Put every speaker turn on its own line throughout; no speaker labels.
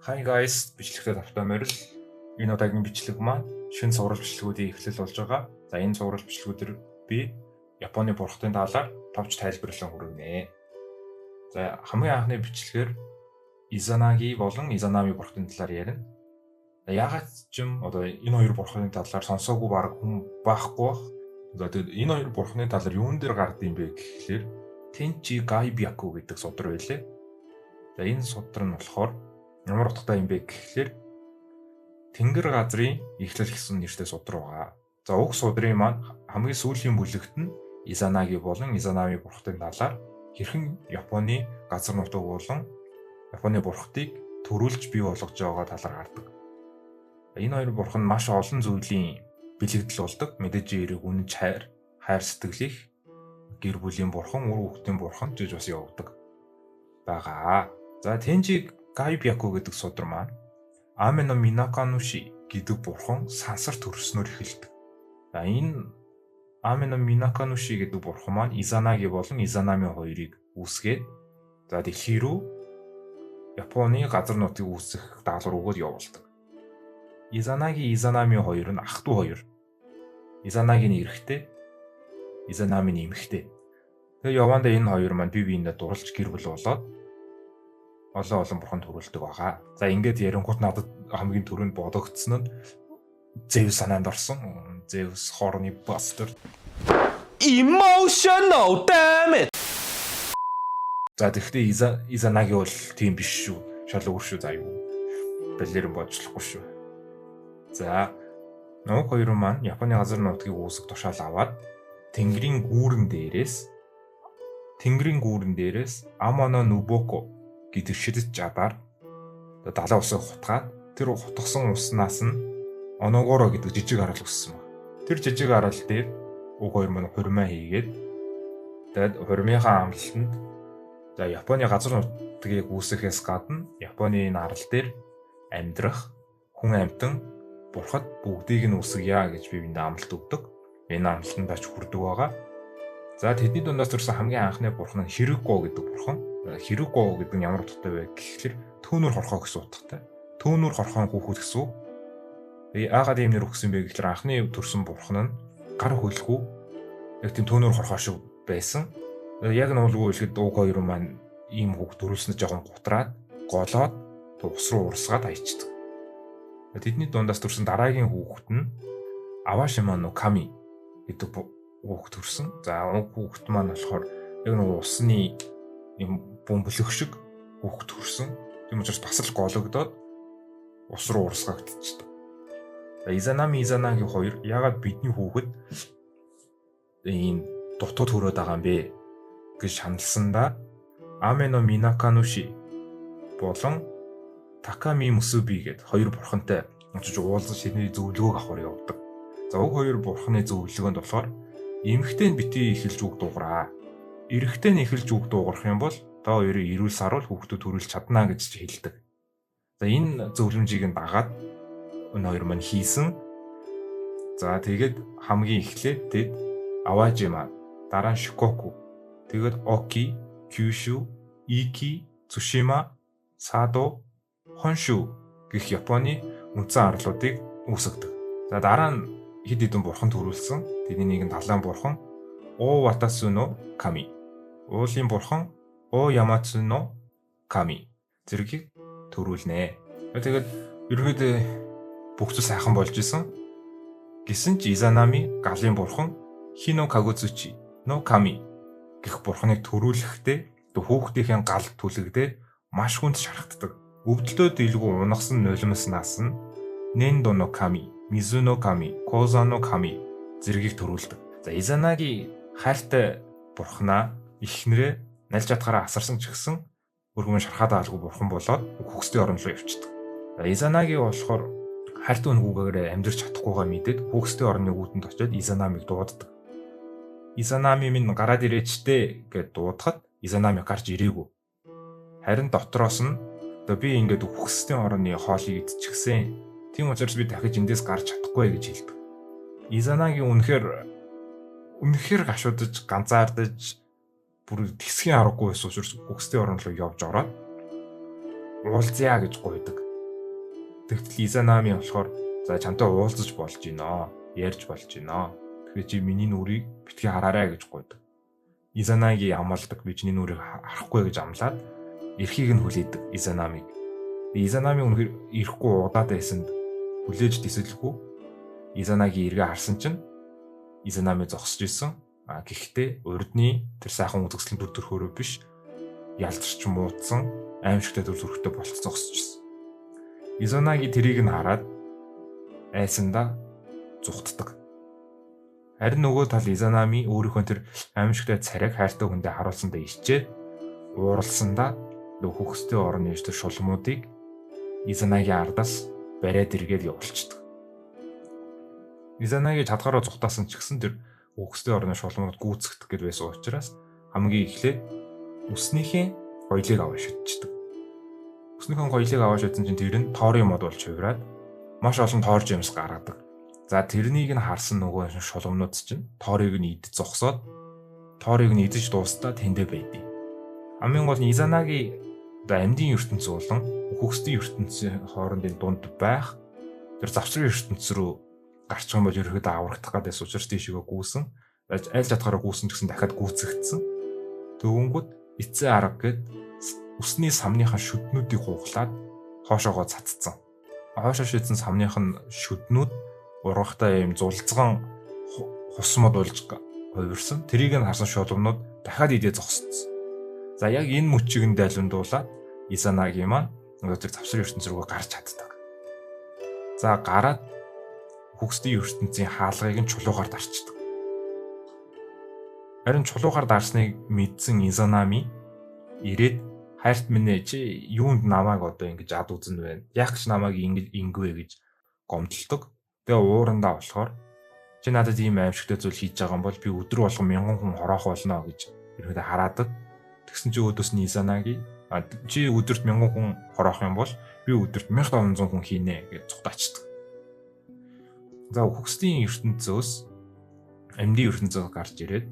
Hi guys, бичлэгтэй тавтай морил. Энэ удаагийн бичлэг маань шинэ сурвалж бичлэгүүдийн эхлэл болж байгаа. За энэ сурвалж бичлэгүүдээр би Японы бурхтын талаар товч тайлбарлан хүргэнэ. За хамгийн анхны бичлэгээр Изанаги болон Изанами бурхтын талаар ярина. Яагаад ч юм одоо энэ хоёр бурхны талаар сонсоогүй баг хүн байхгүй бах. За тэгээд энэ хоёр бурхны талаар юун дээр гардаг юм бэ гэхлээр Тенчи Гайбяку гэдэг судар байлээ. За энэ судар нь болохоор ямар утгатай юм бэ гэхлээр тэнгэр газрын эхлэл гэсэн нэртэй судар байгаа. За уг судрын маань хамгийн сүүлийн бүлэгт нь Изанаги болон Изанами бурхтын талаар хэрхэн Японы газар нутаг болон Японы бурхтыг төрүүлж бий болгож байгаа талаар гардаг. Энэ хоёр бурхан маш олон зүйлийн бэлэгдэл болдог. Мэдээж эрэг үнэн хайр сэтгэлийнх гэр бүлийн бурхан, үр хүүхдийн бурхан гэж бас явагддаг байгаа. За Тенчи Гайбяку гэдэг судар маань Аме но Минакануши гэдэг бурхан сансар төрснөөр эхэлдэг. За энэ Аме но Минакануши гэдэг бурхан маань Изанаги болон Изанами хоёрыг үүсгээд за дэлхий рүү Японы газар нутгийг үүсгэх даалгавар өгөөд явуулдаг. Изанаги, Изанами хоёр нь ах トゥ хоёр. Изанаги нь эрэгтэй, Изанами нь эмэгтэй. Тэгээ явандаа энэ хоёр маань бие биендээ дурлж гэр бүл болоод олон бурхан төрүүлдэг байгаа. За ингээд ярингууд надад хамгийн түрүүнд бодогдсон нь Zeus санаанд орсон. Zeus хорны bastard.
Emotional damn it.
За тэгвэл Изанаги бол тийм биш шүү. Шал өөр шүү заа юу. Балерин бодлохгүй шүү. За нуг хоёр маань Японы газар нутгийг үүсгэх тушаал аваад Тэнгэрийн гүүрэн дээрээс Амано Нубоко гэдэг шидэт чадаар далайн усыг хутгаад тэр хутгсан уснаас нь Оногоро гэдэг жижиг арал өссөн баг. Тэр жижиг арал дээр уг хоёр маань хурмаа хийгээд тэгээд хурмынхаа амлалтанд за Японы газар нутгийг үүсгэхээс гадна Японы энэ арал дээр амьдрах хүн амьтан бурхад бүгдийг нь үүсгэе гэж биеинд амлалт өгдөг. Энэ амлалтанд тач хүрдэг байгаа. За тэдний дундаас төрсэн хамгийн анхны бурхан нь Хируко гэдэг бурхан. Хируко гэдэг нь ямар утгатай вэ гэхэлэр төөнөр хорхоо гэсэн утгатай. Төөнөр хорхоон хүүхэд гэсэн үг. Яагаад ийм нэр өгсөн бэ гэхэлэр анхны төрсэн бурхан нь гар хөлгүй яг тийм төөнөр хорхоо шиг байсан. Яг нь уулгүй хэлэхэд уг хоёр маань ийм хүүхд төрүүлснээр жоохон гутраад голоод ус руу урсгаад аячдаг. Тэдний дундаас төрсэн дараагийн хүүхэд нь Авашима но Ками гэдэг хүүхэд төрсэн. За уг хүүхэд маань болохоор яг нэг усны юм бөмбөлөх шиг хүүхэд төрсэн. Тийм учраас бас л гологдоод ус руу урсгагдчихдаг. Изанами, Изанаги хоёр яагаад бидний хүүхэд ийм дутуу төрөөд байгаа юм бэ гэж шаналсандаа Аме но Минакануши болон Таками Мусуби гэд хоёр бурхантай очиж уулзаж шийдний зөвлөгөөг авахар явдаг. За уг хоёр бурханы зөвлөгөөнд болохоор эмэгтэй нь битгий эхэлж үг дуугараа. Эрэгтэй нь эхэлж үг дуугарах юм бол та хоёрын эрүүл саруул хүүхдүүд төрүүлж чадна гэж хэлдэг. За энэ зөвлөмжийг нь дагаад энэ хоёр маань хийсэн. За тэгээд хамгийн эхлээд тэд Аважима, дараа нь Шикоку, тэгээд Оки, Кюшу, Ики, Цушима, Садо, Хоншу гэх Японы үндсэн арлуудыг үүсгэдэг. За дараа нь хэд хэдэн бурхан төрүүлсэн. Тэдний нэг нь далайн бурхан О Ватасу но Ками, уулын бурхан О Ямацу но Ками зэргийг төрүүлнэ. Тэгээд ерөөдөө бүх зүйл сайхан болж исэн. Гэсэн ч Изанами галын бурхан Хино Кагуцучи но Ками гэх бурханыг төрүүлэхдээ хүүхдийн гал түлэгдээ маш хүнд шархтдаг. Өвдөлтөд илгүү унагсан нулимснаас нь Нендо но Ками, Мизу но Ками, Коза но Ками зэргийг төрүүлдэг. За Изанаги хайртай бурхнаа ихнэрээ нальж чадхаараа асарсан ч гэсэн өргөмөн шархаад аалгүй бурхан болоод хүүхдийн орон руу явчихдаг. За Изанаги болохоор хайртай өнгөөгөөр амьдрч чадахгүйгаа мэдээд хүүхдийн орны үүдэнд очиод Изанамиг дууддаг. Изанами минь гараад ирээчтэй гэд дуудахад Изанами гарч ирээгүй. Харин дотроос нь би ингээд хүүхдийн орны хоолыг идчихсэн. Тийм учраас би дахиж эндээс гарч чадахгүй гэж хэлдэг. Изанаги үнэхээр гашуудаж, ганцаардаж бүр тэсгийн аргагүй байсан учраас хүүхдийн орон руу явж ороод уулзъя гэж гуйдаг. Тэгтэл Изанами болохоор за чамтай уулзаж болж гинэ. Ярьж болж гинэ. Тэгэхээр чи миний нүрийг битгий хараарай гэж гуйдаг. Изанаги амлалдаг би чиний нүрийг харахгүй гэж амлаад эрхийг нь хүлээдэг Изанамиг. Изанами үнэхээр ирэхгүй удаад байсанд хүлээж тисэлгүй. Изанаги эргээ харсан чинь Изанами зогсож исэн. Гэхдээ урдны тэр сайхан үзэгсэлэн дүр төрхөөрөө биш ялзарч муудсан аимшигтай дүр төрхтэй болох зогсож исэн. Изанаги тэрийг нь хараад айсандаа зүхтдэг. Харин нөгөө тал Изанами өөрийнхөө тэр аимшигтай царайг хайртай хүндээ харуулсандаа ичээд ууралсандаа хөхстэй орны тэр шулмуудыг Изанагийн ардаас бариад эргээд явуулчихдаг. Изанаги чадхаараа зүхтаасан ч гэсэн тэр хөхстэй орны шулмууд гүйцэхдэх гэж байсан учраас хамгийн эхлээд үснийхээ гоёлыг аваа шидчихдэг. Үснийхэн гоёлыг аваа шидсэн чинь тэр нь тоорын мод болж хувираад маш олон тоор жимс гаргадаг. За тэрнийг нь харсан нөгөө шулмнууд чинь тоорыг нь идэж зогсоод тоорыг нь идэж дуустаа тэндэ байдیں۔ Хамгийн гол нь Изанаги амьдын ертөнц болон хөхсдийн ертөнцийн хоорондын дунд байх тэр завсрын ертөнц рүү гарчих юм бол ерөөдөө аврагдах гэдээс учраас тийшээ гүйсэн. Аль чадхаараа гүйсэн ч гэсэн дахиад гүйцэгдсэн. Төвөнгөд эцсийн арга гээд үсний самныхаа шүднүүдийг хуглаад хоошоогоо цацсан. Хоошоо шийдсэн самных нь шүднүүд ургахтаа юм зулцган хусмод болж хувирсан. Тэрийг нь харсан шулмнууд дахиад идээ зогсцсон. За яг энэ мөчийг нь дайлундуулаад Изанаги маань нөгөө тэр завсрын ертөнц рүү гарч чаддаг. За гараад хөхсдийн ертөнцийн хаалгыг нь чулуугаар дарчдаг. Харин чулуугаар дарсныг мэдсэн Изанами ирээд хайрт минь чи юунд намайг одоо ингэж ад үзэн байна? Яг ч намайг ингэж ингэвэ гэж гомдлдог. Тэгээ уурандаа болохоор чи надад ийм аимшигтай зүйл хийж байгаа юм бол би өдөр болгон 1000 хүн хороох болно гэж ерөөдөө хараадаг. Тэгсэн чи өөдөөс нь Изанаги чи өдөрт 1000 хүн хороох юм бол би өдөрт 1500 хүн хийнэ гэж цугтаачдаг. За хөхсдийн ертөнцөөс амьдын ертөнцөөс гарч ирээд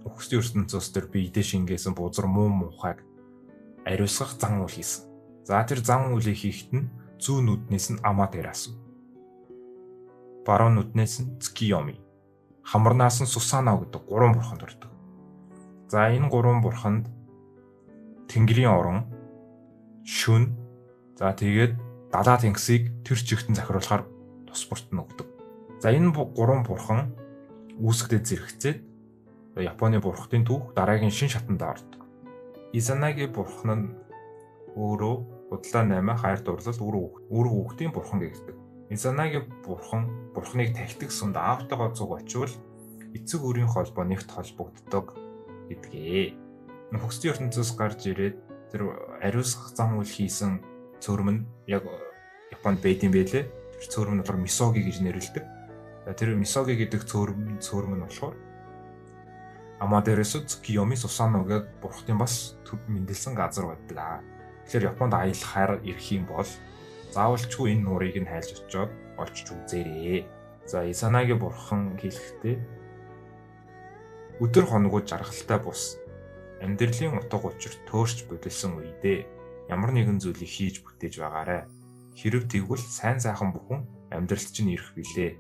хөхсдийн ертөнцөөс тэр биедээ шингээсэн бузар муу мухайг ариусгах зан үйл хийсэн. За тэр зан үйлийг хийхэд нь зүүн нүднээс нь Аматерасу, баруун нүднээс нь Цукиёми, хамарнаас нь Сусано гэдэг 3 бурхан төрдөг. За энэ 3 бурханд Тэнгэрийн орон, шүн, за тэгээд далаа тэнгисийг тэр чигтэн захируулахаар тус бүртэн өгдөг. За энэ 3 бурхан үүсгэдэд зэрэгцээд Японы бурхтын түүх дараагийн шин шатанд ордог. Изанаги бурхан нь өөрөө худлаа 8 хайр дурлал үр хүүхдийн бурхан гэгдэг. Изанаги бурханыг тахидаг сумд аавтайгаа зүг очивол эцэг үрийн холбоо нэгт холбогддог гэдгээ. Хөхсдийн ертөнцөөс гарч ирээд тэр ариусгах зам үйл хийсэн цөөрөм нь яг Японд байдсан байлээ. Тэр цөөрөм нь болохоор Мисоги гэж нэрлэдэг. Тэр Мисоги гэдэг цөөрөм нь болохоор Аматерасу, Цукиёми, Сусано гэдэг бурхтын бас төв мэндэлсэн газар байдаг. Тэгэхээр Японд аялахаар ирэх юм бол заавалчгүй энэ нуурыг нь хайлж очиод олчж үзээрэй. За Изанаги бурхан хэлэхдээ өдөр хоногуд жаргалтай бус амьдралын утга учир төөрч бодилсон үедээ ямар нэгэн зүйлийг хийж бүтээж байгаарай. Хэрв тэгвэл сайн сайхан бүхэн амьдралд чинь ирэх билээ.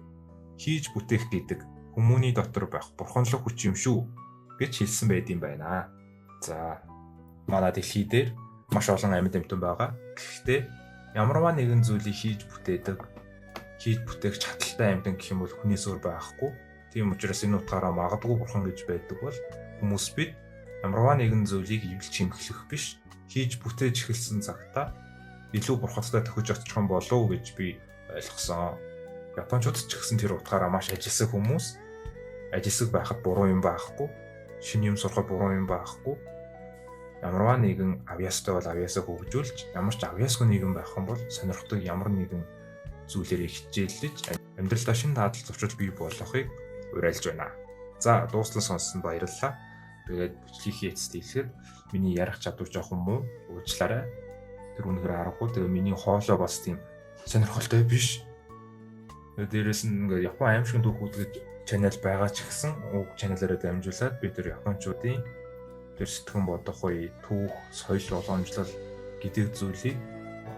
Хийж бүтээх гэдэг хүмүүний дотор байх бурханлаг хүч юм шүү гэж хэлсэн байдсан байна. За манай дэлхий дээр маш олон амьд амьтан байгаа. Гэхдээ ямарваа нэгэн зүйлийг хийж бүтээх чадaltaй амьтан гэх юм бол хүнээс өөр байхгүй. Тийм учраас энэ утгаараа магадгүй бурхан гэж байдаг бол хүмүүс бид ямарваа нэгэн зүйлийг эвлж чимэглэх биш, хийж бүтээж эхэлсэн цагтаа илүү бурхацтай төхөж очих юм болов уу гэж би ойлгосон. Японочууд ч гэсэн тэр утгаараа маш ажилсаг хүмүүс. Ажилсаг байхад буруу юм байхгүй. Шинэ юм сурахад буруу юм байхгүй. Ямарваа нэгэн авьяастай бол авьяасаа хөгжүүлж, ямар ч авьяасгүй нэгэн байх юм бол сонирхдаг ямар нэгэн зүйлээрээ хичээллэж амьдралдаа шинэ дадлаг зурчил бий болгохыг уриалж байна. За дуустал сонссон баярлалаа. Тэгээд бичлэгийн эцэст хэлэхэд миний ярих чадвар жоохон муу уучлаарай. Тэр үнэхээр аргагүй. Тэгээ миний хоолой бас тийм сонирхолтой биш. Дээрээс нь ингээд Япон аимшигын түүхүүд гэж чанал байгаа ч гэсэн уг чаналаараа дамжуулаад бид тэр японочдын тэр сэтгэн бодох үе, түүх, соёл уламжлал гэдэг зүйлийг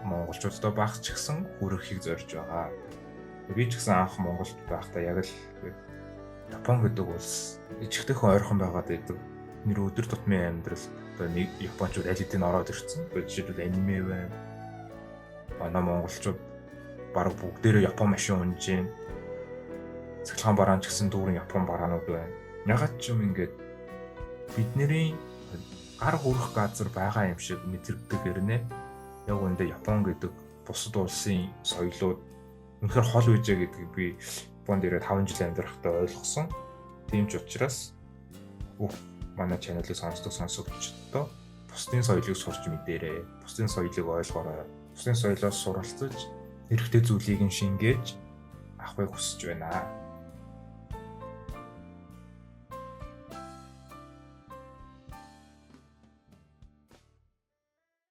монголчуудтай багч ч гэсэн хүрэхийг зорж байгаа. Би ч гэсэн анх Монголд байхдаа яг л Япон гэдэг улс ижигтэйхэн ойрхон байгаад байдаг. Нэр өдөр тутмын амьдрал одоо нэг японочууд аль хэдийн ороод ирсэн. Жишээлбэл аниме байна. Манай монголчууд бараг бүгдээрээ Япон машин унж гин. Цахилгаан бараан ч гэсэн дүүрэн Япон бараанууд байна. Ягаад ч юм ингээд бидний гар хүрэх газар байгаа юм шиг мэдэрдэг гэрнэ. Яг үндэ Япон гэдэг бусад улсын соёлууд үнэхээр хол үйжээ гэдгийг би Японд ирээд 5 жил амьдрахтаа ойлгосон. Тийм ч учраас манай чаналыг сонсдог сонсогчдоо бусдын соёлыг сурч мэдээрэй. Бусдын соёлыг ойлгоорой. Бусдын соёлоос суралцаж хэрэгтэй зүйлийг нь шингээж авахыг хүсэж байна.